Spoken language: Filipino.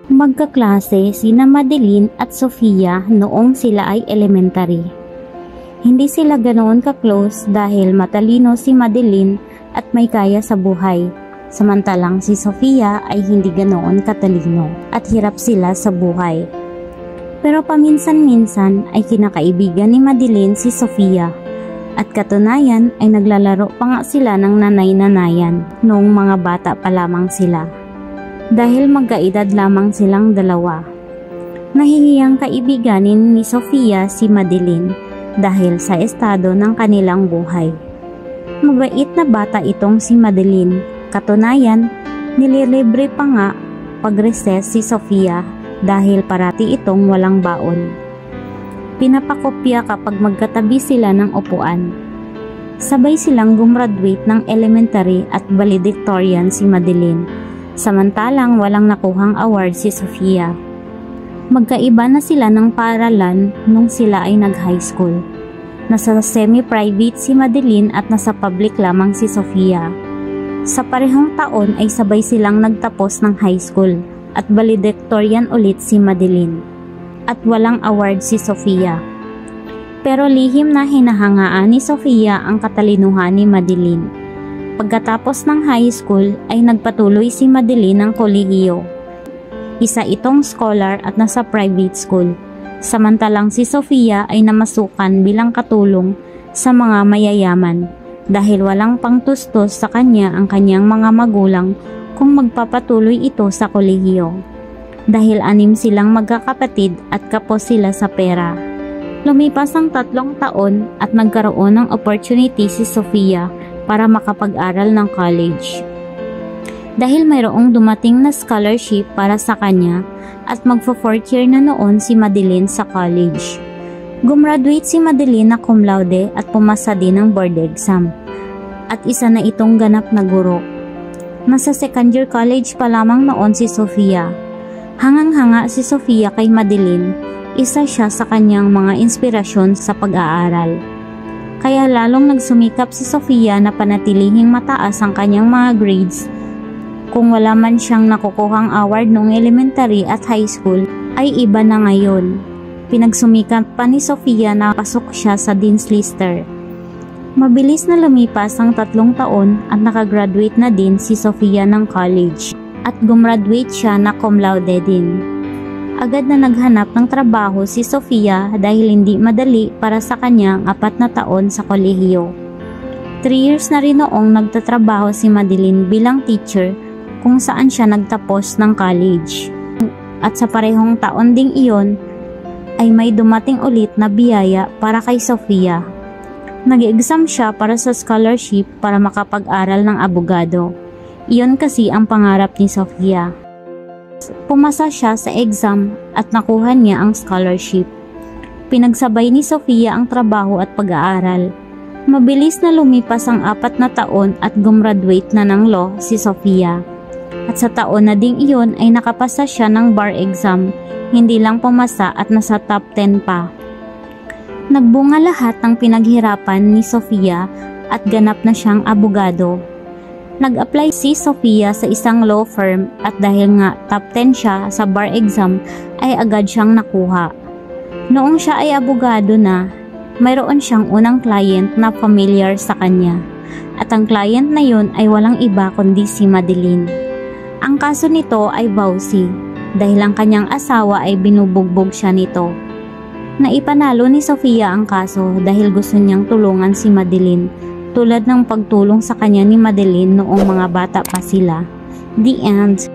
Magkaklase sina Madeline at Sofia noong sila ay elementary. Hindi sila ganoon ka-close dahil matalino si Madeline at may kaya sa buhay, samantalang si Sofia ay hindi ganoon katalino at hirap sila sa buhay. Pero paminsan-minsan ay kinakaibigan ni Madeline si Sofia at katunayan ay naglalaro pa nga sila ng nanay-nanayan noong mga bata pa lamang sila. Dahil magkaedad lamang silang dalawa. Nahihiyang kaibiganin ni Sofia si Madeline dahil sa estado ng kanilang buhay. Mabait na bata itong si Madeline. Katunayan, nililibre pa nga pag-recess si Sofia dahil parati itong walang baon. Pinapakopya kapag magkatabi sila ng upuan. Sabay silang gumraduate ng elementary at valedictorian si Madeline. Samantalang walang nakuhang award si Sofia. Magkaiba na sila ng paaralan nung sila ay nag-high school. Nasa semi-private si Madeline at nasa public lamang si Sofia. Sa parehong taon ay sabay silang nagtapos ng high school at valedictorian ulit si Madeline. At walang award si Sofia. Pero lihim na hinahangaan ni Sofia ang katalinuhan ni Madeline. Pagkatapos ng high school ay nagpatuloy si Madeline ng kolehiyo. Isa itong scholar at nasa private school. Samantalang si Sofia ay namasukan bilang katulong sa mga mayayaman dahil walang pangtustos sa kanya ang kanyang mga magulang kung magpapatuloy ito sa kolehiyo. Dahil 6 silang magkakapatid at kapos sila sa pera. Lumipas ang 3 taon at nagkaroon ng opportunity si Sofia para makapag-aral ng college. Dahil mayroong dumating na scholarship para sa kanya at magfo-4th year na noon si Madeline sa college. Gumraduate si Madeline na cum laude at pumasa din ng board exam. At isa na itong ganap na guro. Nasa 2nd year college pa lamang noon si Sofia. Hangang-hanga si Sofia kay Madeline, isa siya sa kanyang mga inspirasyon sa pag-aaral. Kaya lalong nagsumikap si Sofia na panatilihing mataas ang kanyang mga grades. Kung wala man siyang nakukuhang award noong elementary at high school, ay iba na ngayon. Pinagsumikap pa ni Sofia na pasok siya sa Dean's Lister. Mabilis na lumipas ang 3 taon at nakagraduate na din si Sofia ng college at gumraduate siya na cum laude din. Agad na naghanap ng trabaho si Sofia dahil hindi madali para sa kanya ang 4 na taon sa kolehiyo. 3 years na rin noong nagtatrabaho si Madeline bilang teacher kung saan siya nagtapos ng college. At sa parehong taon ding iyon ay may dumating ulit na biyaya para kay Sofia. Nag-exam siya para sa scholarship para makapag-aral ng abogado. Iyon kasi ang pangarap ni Sofia. Pumasa siya sa exam at nakuha niya ang scholarship. Pinagsabay ni Sofia ang trabaho at pag-aaral. Mabilis na lumipas ang 4 na taon at gumraduate na ng law si Sofia. At sa taon na ding iyon ay nakapasa siya ng bar exam, hindi lang pumasa at nasa top 10 pa. Nagbunga lahat ng pinaghirapan ni Sofia at ganap na siyang abogado. Nag-apply si Sofia sa isang law firm at dahil nga top 10 siya sa bar exam ay agad siyang nakuha. Noong siya ay abogado na, mayroon siyang unang client na familiar sa kanya at ang client na yun ay walang iba kundi si Madeline. Ang kaso nito ay vowsy dahil ang kanyang asawa ay binubugbog siya nito. Naipanalo ni Sofia ang kaso dahil gusto niyang tulungan si Madeline tulad ng pagtulong sa kanya ni Madeline noong mga bata pa sila. The end.